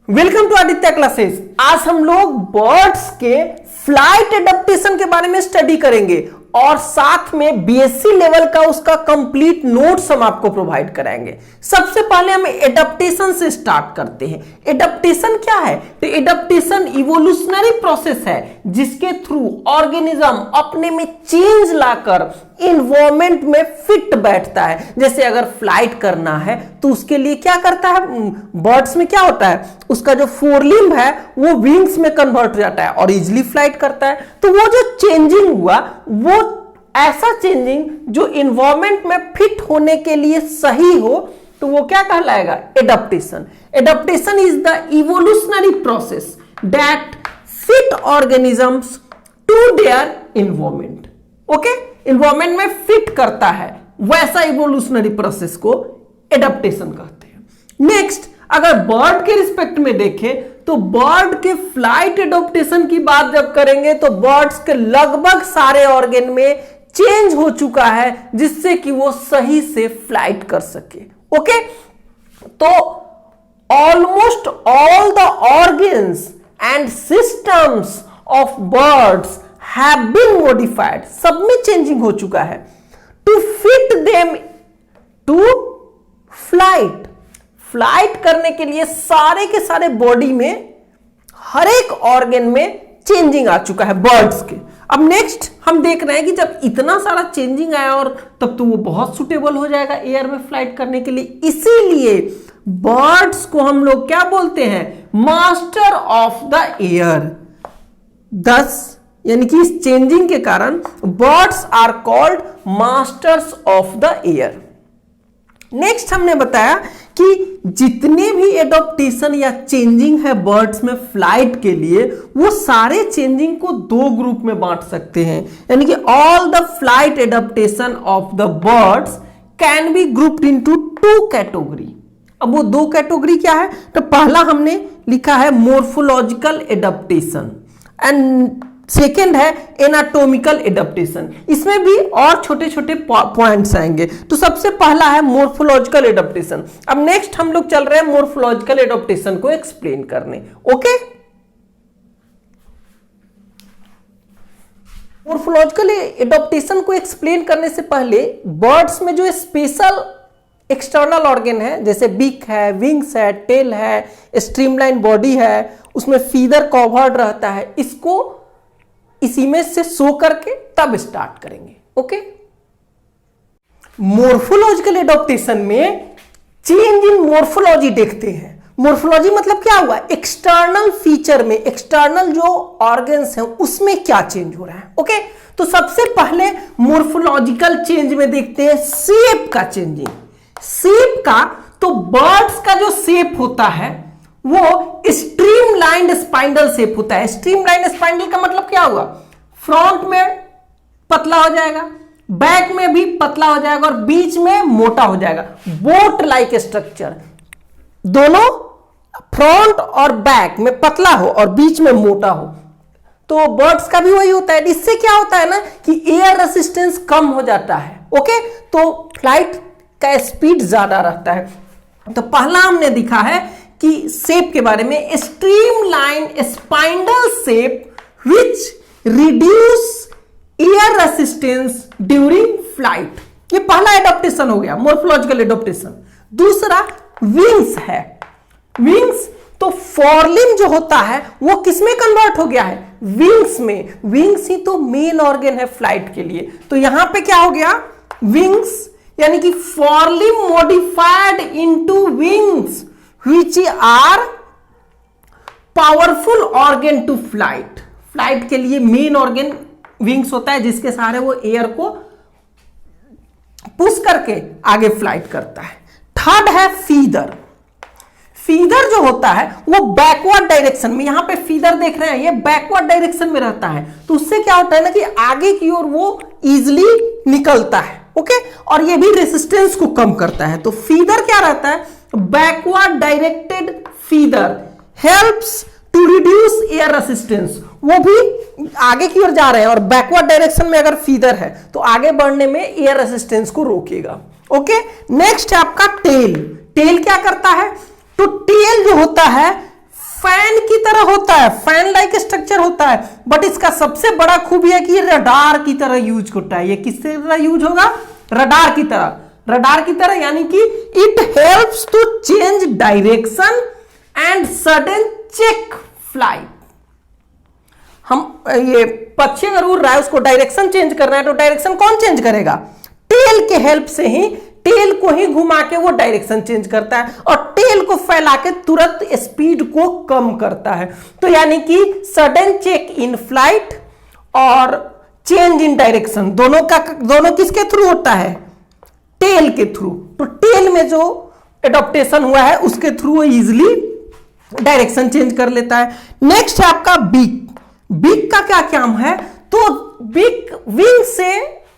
Welcome to Aditya classes. आज हम लोग बर्ड्स के फ्लाइट एडेप्टेशन के बारे में स्टडी करेंगे और साथ में बीएससी लेवल का उसका कंप्लीट नोट्स हम आपको प्रोवाइड कराएंगे। सबसे पहले हम एडेप्टेशन से स्टार्ट करते हैं। एडेप्टेशन क्या है? तो एडेप्टेशन इवोल्यूशनरी प्रोसेस है जिसके थ्रू ऑर्गेनिज्म अपने में चेंज लाकर इन्वायरमेंट में फिट बैठता है। जैसे अगर फ्लाइट करना है तो उसके लिए क्या करता है? बर्ड्स में क्या होता है, उसका जो फोरलिम्ब है वो विंग्स में कन्वर्ट हो जाता है और इजिली फ्लाइट करता है। तो वो जो चेंजिंग हुआ वो ऐसा चेंजिंग जो इन्वायरमेंट में फिट होने के लिए सही हो, तो वो क्या कहलाएगा? Adaptation. Adaptation is the evolutionary process that fit organisms to their environment. Okay, environment में फिट करता है, वैसा इवोल्यूशनरी प्रोसेस को एडेप्टेशन कहते हैं। नेक्स्ट, अगर बर्ड के रिस्पेक्ट में देखें तो बर्ड के फ्लाइट एडेप्टेशन की बात जब करेंगे तो बर्ड्स के लगभग सारे ऑर्गन में चेंज हो चुका है जिससे कि वो सही से फ्लाइट कर सके। ओके, तो almost all the organs and systems of birds have been modified, सब में चेंजिंग हो चुका है to fit them to flight. Flight करने के लिए सारे के सारे बॉडी में हर एक ऑर्गन में चेंजिंग आ चुका है बर्ड्स के। अब नेक्स्ट हम देख रहे हैं कि जब इतना सारा चेंजिंग आया और तब तो वो बहुत सुटेबल हो जाएगा एयर में फ्लाइट करने के लिए। इसीलिए बर्ड्स को हम लोग क्या बोलते हैं? Master of the air. Thus यानी कि इस चेंजिंग के कारण birds are called masters of the air. Next हमने बताया कि जितने भी एडॉप्टेशन या चेंजिंग है बर्ड्स में फ्लाइट के लिए, वो सारे चेंजिंग को दो ग्रुप में बांट सकते हैं। यानी कि all the flight adaptation of the birds can be grouped into two category. अब वो दो कैटेगरी क्या है? तो पहला हमने लिखा है मोर्फोलॉजिकल एडॉप्टेशन एंड सेकेंड है एनाटॉमिकल एडेप्टेशन। इसमें भी और छोटे छोटे पॉइंट्स आएंगे। तो सबसे पहला है मोर्फोलॉजिकल एडेप्टेशन। अब नेक्स्ट हम लोग चल रहे हैं मोर्फोलॉजिकल एडेप्टेशन को एक्सप्लेन करने। ओके, मोर्फोलॉजिकल एडेप्टेशन को एक्सप्लेन करने से पहले बर्ड्स में जो स्पेशल एक्सटर्नल ऑर्गन है, जैसे बीक है, विंग्स है, टेल है, स्ट्रीमलाइन बॉडी है, उसमें फीदर कवर्ड रहता है, इसको इस इमेज से शो करके तब स्टार्ट करेंगे। ओके, मोर्फोलॉजिकल एडॉप्टेशन में चेंज इन मोर्फोलॉजी देखते हैं। मोर्फोलॉजी मतलब क्या हुआ? एक्सटर्नल फीचर में, एक्सटर्नल जो ऑर्गन्स हैं उसमें क्या चेंज हो रहा है। ओके, तो सबसे पहले मोर्फोलॉजिकल चेंज में देखते हैं शेप का चेंजिंग। शेप का तो बर्ड्स का जो शेप होता है वो स्ट्रीमलाइंड स्पाइंडल शेप होता है। स्ट्रीमलाइंड स्पाइंडल का मतलब क्या हुआ? फ्रंट में पतला हो जाएगा, बैक में भी पतला हो जाएगा और बीच में मोटा हो जाएगा। बोट लाइक स्ट्रक्चर, दोनों फ्रंट और बैक में पतला हो और बीच में मोटा हो। तो बर्ड्स का भी वही होता है। इससे क्या होता है ना कि एयर रेसिस्टेंस कम हो जाता है। ओके, तो फ्लाइट का स्पीड ज्यादा रहता है। तो पहला हमने दिखा है कि शेप के बारे में, streamline spindle shape which reduce air resistance during flight. ये पहला एडॉप्टेशन हो गया, मोर्फोलॉजिकल एडॉप्टेशन। दूसरा विंग्स है। विंग्स तो फोरलिम्ब जो होता है वो किसमें कन्वर्ट हो गया है? विंग्स में। विंग्स ही तो मेन ऑर्गन है फ्लाइट के लिए। तो यहां पे क्या हो गया? विंग्स, यानी कि forelimb modified into wings which are powerful organ to flight। Flight के लिए मेन ऑर्गन विंग्स होता है जिसके सहारे वो एयर को पुश करके आगे फ्लाइट करता है। थर्ड है फीदर। फीदर जो होता है वो बैकवर्ड डायरेक्शन में, यहां पे फीदर देख रहे हैं, ये बैकवर्ड डायरेक्शन में रहता है। तो उससे क्या होता है ना कि आगे की ओर वो इजिली निकलता है। ओके, और ये भी रेसिस्टेंस को कम करता है। तो फीदर क्या रहता है? Backward directed feather helps to reduce air resistance. वो भी आगे की ओर जा रहे हैं और बैकवर्ड डायरेक्शन में अगर फीदर है तो आगे बढ़ने में एयर रेसिस्टेंस को रोकेगा। ओके, नेक्स्ट है आपका टेल। टेल क्या करता है? तो टेल जो होता है फैन की तरह होता है, फैन लाइक स्ट्रक्चर होता है, बट इसका सबसे बड़ा खूबी है कि ये रडार की तरह यूज होता है। ये किससे तरह यूज होगा? रडार की तरह। रडार की तरह यानी कि it helps to change direction and sudden check flight. हम ये पक्षी अगर उड़ रहा है उसको डायरेक्शन चेंज करना है तो डायरेक्शन कौन चेंज करेगा? टेल के हेल्प से ही, टेल को ही घुमा के वो डायरेक्शन चेंज करता है और टेल को फैला के तुरंत स्पीड को कम करता है। तो यानी कि सडन चेक इन फ्लाइट और चेंज इन डायरेक्शन दोनों किसके थ्रू होता है? टेल के थ्रू। तो टेल में जो एडॉप्टेशन हुआ है उसके थ्रू वो इजिली डायरेक्शन चेंज कर लेता है। नेक्स्ट है आपका बीक। बीक का क्या काम है? तो बीक विंग से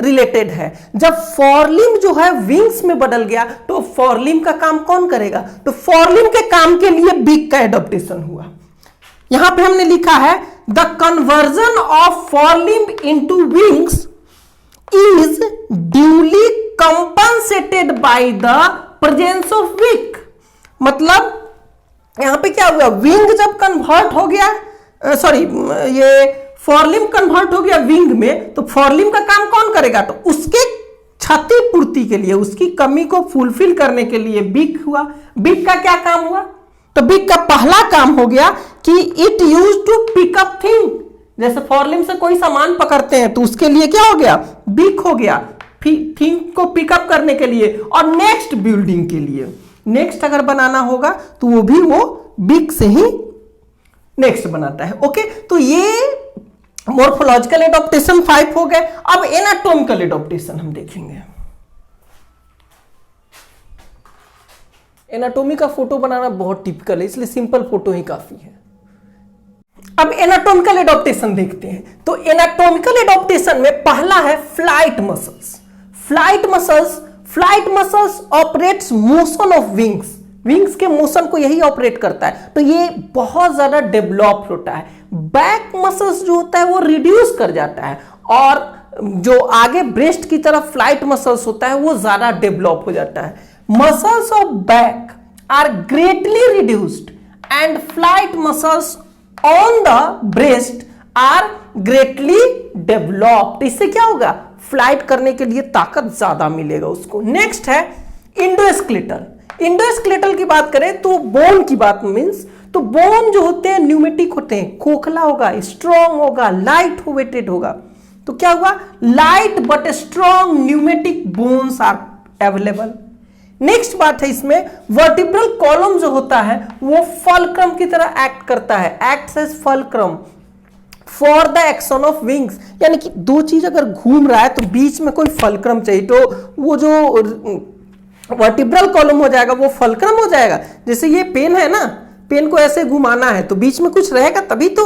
रिलेटेड है। जब फॉरलिम जो है विंग्स में बदल गया तो फॉरलिम का काम कौन करेगा? तो फॉरलिम के काम के लिए बीक का एडॉप्टेशन हुआ। यहां पे हमने लिखा है the conversion of forelimb into wings is duly compensated by the presence of beak. मतलब यहां पे क्या हुआ? विंग जब कन्वर्ट हो गया, ये फॉरलिम कन्वर्ट हो गया विंग में, तो फॉरलिम का काम कौन करेगा? तो उसके क्षतिपूर्ति के लिए, उसकी कमी को फुलफिल करने के लिए बीक हुआ। बीक का क्या काम हुआ? तो बीक का पहला काम हो गया कि it use to pick up thing. जैसे फॉरलिम से कोई सामान पकड़ते हैं तो उसके लिए क्या हो गया? बीक हो गया, थिंग को पिकअप करने के लिए। और नेक्स्ट बिल्डिंग के लिए, नेक्स्ट अगर बनाना होगा तो वो भी वो बीक से ही नेक्स्ट बनाता है। ओके, तो ये मॉर्फोलॉजिकल एडॉप्टेशन 5 हो गए। अब एनाटॉमिकल एडॉप्टेशन हम देखेंगे। एनाटॉमी का फोटो बनाना बहुत टिपिकल है, इसलिए सिंपल फोटो ही काफी है। अब एनाटॉमिकल एडॉप्टेशन देखते हैं। तो एनाटॉमिकल एडॉप्टेशन में पहला है flight muscles. Flight muscles operates motion of wings. Wings के मोशन को यही ऑपरेट करता है, तो ये बहुत ज्यादा डेवलप होता है। बैक मसल्स जो होता है वो रिड्यूस कर जाता है, और जो आगे ब्रेस्ट की तरफ फ्लाइट मसल्स होता है वो ज्यादा डेवलप हो जाता है। Muscles of back are greatly reduced and flight muscles on the breast are greatly developed. इससे क्या होगा? फ्लाइट करने के लिए ताकत ज्यादा मिलेगा उसको। नेक्स्ट है इंडोस्केलेटल। इंडोस्केलेटल की बात करें तो बोन की बात मींस, तो बोन जो होते हैं न्यूमेटिक होते हैं, खोखला होगा, स्ट्रॉन्ग होगा, लाइट वेटेड होगा। तो क्या हुआ? Light but strong pneumatic bones are available. Next बात है इसमें वर्टिब्रल कॉलम जो होता है वो फलक्रम की तरह एक्ट करता है, acts as fulcrum for the action of wings. यानी कि दो चीज अगर घूम रहा है तो बीच में कोई फलक्रम चाहिए, तो वो जो वर्टिब्रल कॉलम हो जाएगा वो फलक्रम हो जाएगा। जैसे ये पेन है ना, पेन को ऐसे घुमाना है तो बीच में कुछ रहेगा तभी तो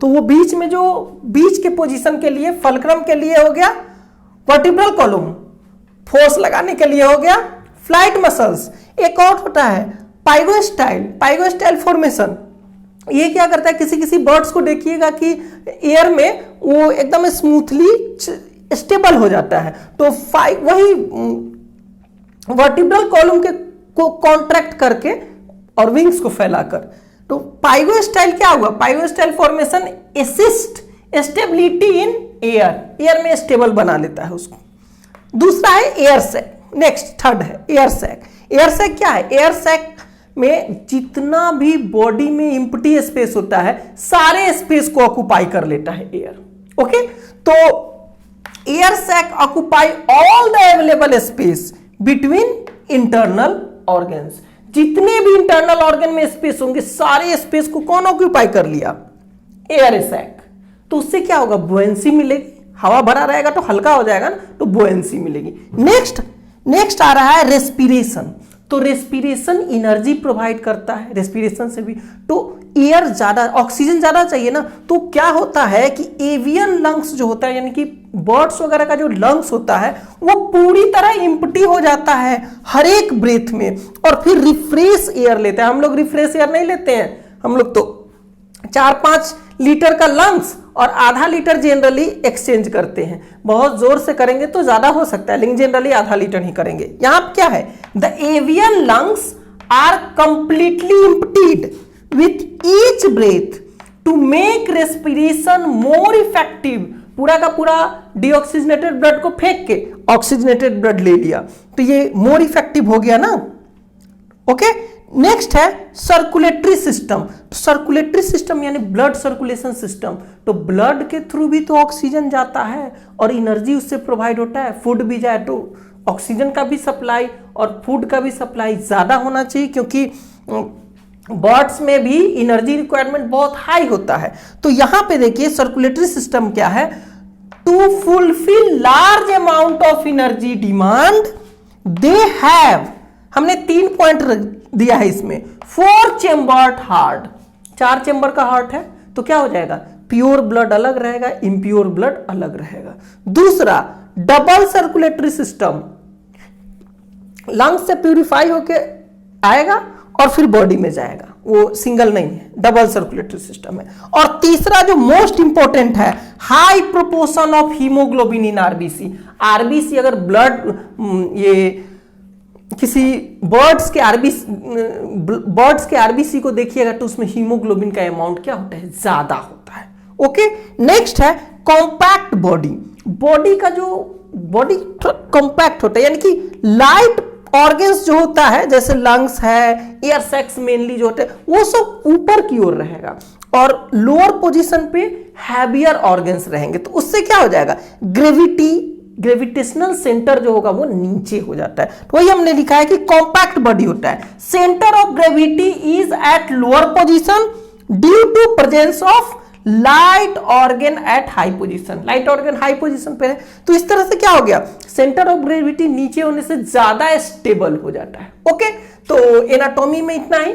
वो बीच में जो बीच के पोजीशन के लिए फलक्रम के लिए हो गया वर्टिब्रल कॉलम, फोर्स लगाने के लिए हो गया फ्लाइट मसल्स। एक और होता है पाइगोस्टाइल फॉर्मेशन। ये क्या करता है? किसी बर्ड्स को देखिएगा कि एयर में वो एकदम स्मूथली स्टेबल हो जाता है, तो वही वर्टिब्रल कॉलम को कॉन्ट्रैक्ट करके और विंग्स को फैलाकर। तो पाइगोस्टाइल क्या हुआ? Pygostyle formation assist stability in air में स्टेबल बना लेता है उसको। दूसरा है एयर सैक। नेक्स्ट थर्ड है एयर सैक। एयर सैक क्या है? एयर सैक में जितना भी बॉडी में एम्प्टी स्पेस होता है सारे स्पेस को ऑक्युपाई कर लेता है एयर। ओके, तो air sac occupy all the available space between internal organs. जितने भी इंटरनल ऑर्गन में स्पेस होंगे सारे स्पेस को कौन ऑक्युपाई कर लिया? Air sac. तो उससे क्या होगा? बुएंसी मिलेगी, हवा भरा रहेगा तो हल्का हो जाएगा ना, तो बुएंसी मिलेगी। नेक्स्ट आ रहा है रेस्पिरेशन। तो रेस्पिरेशन एनर्जी प्रोवाइड करता है, रेस्पिरेशन से भी तो एयर ज्यादा, ऑक्सीजन ज्यादा चाहिए ना, तो क्या होता है कि एवियन लंग्स जो होता है यानी कि बर्ड्स वगैरह का जो लंग्स होता है वो पूरी तरह एम्प्टी हो जाता है हर एक ब्रेथ में, और फिर रिफ्रेश एयर लेते हैं। हम लोग रिफ्रेश एयर नहीं लेते हैं, हम लोग तो 4-5 लीटर का लंग्स और आधा लीटर जनरली एक्सचेंज करते हैं। बहुत जोर से करेंगे तो ज्यादा हो सकता है, लेकिन जनरली आधा लीटर ही करेंगे। यहां क्या है? The avian lungs are completely emptied with each each breath to make respiration more effective. पूरा का पूरा डीऑक्सीजनेटेड ब्लड को फेंक के ऑक्सीजनेटेड ब्लड ले लिया, तो ये मोर इफेक्टिव हो गया ना। ओके, नेक्स्ट है सर्कुलेटरी सिस्टम। सर्कुलेटरी सिस्टम यानी ब्लड सर्कुलेशन सिस्टम, तो ब्लड के थ्रू भी तो ऑक्सीजन जाता है और एनर्जी उससे प्रोवाइड होता है। फूड भी जाए तो ऑक्सीजन का भी सप्लाई और फूड का भी सप्लाई ज्यादा होना चाहिए, क्योंकि बर्ड्स में भी एनर्जी रिक्वायरमेंट बहुत हाई होता है। तो यहां पे देखिए सर्कुलेटरी सिस्टम क्या है, to fulfil large amount of energy demand they have, हमने 3 पॉइंट दिया है इसमें, 4 चेम्बर्ड हार्ट, 4 चेम्बर का हार्ट है, तो क्या हो जाएगा, प्योर ब्लड अलग रहेगा, इम्प्योर ब्लड अलग रहेगा। दूसरा डबल सर्कुलेटरी सिस्टम, लंग्स से प्यूरिफाई होके आएगा और फिर बॉडी में जाएगा, वो सिंगल नहीं है, डबल सर्कुलेटरी सिस्टम है। और तीसरा जो मोस्ट इंपॉर्टेंट है, high proportion of haemoglobin in RBC. RBC अगर ब्लड ये किसी बर्ड्स के आरबीसी को देखिएगा तो उसमें हीमोग्लोबिन का अमाउंट क्या होता है, ज्यादा होता है। ओके, नेक्स्ट है कॉम्पैक्ट बॉडी। बॉडी का जो बॉडी कॉम्पैक्ट होता है, यानी कि लाइट ऑर्गन्स जो होता है, जैसे लंग्स है, एयर सैक्स मेनली जो होते हैं, वो सब ऊपर की ओर रहेगा और लोअर पोजीशन पे हैवियर ऑर्गन्स रहेंगे। तो उससे क्या हो जाएगा, ग्रेविटेशनल सेंटर जो होगा वो नीचे हो जाता है। तो वही हमने लिखा है कि कॉम्पैक्ट बॉडी होता है, centre of gravity is at lower position due to presence of light organ at high position. Light organ high position पे है, तो इस तरह से क्या हो गया, सेंटर ऑफ ग्रेविटी नीचे होने से ज्यादा स्टेबल हो जाता है। ओके, तो एनाटॉमी में इतना ही।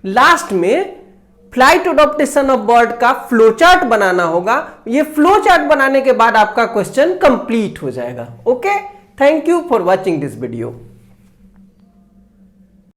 लास्ट में फ्लाइट एडॉप्टेशन ऑफ बर्ड का फ्लो चार्ट बनाना होगा। ये फ्लो चार्ट बनाने के बाद आपका क्वेश्चन कंप्लीट हो जाएगा। Okay, thank you for watching this video.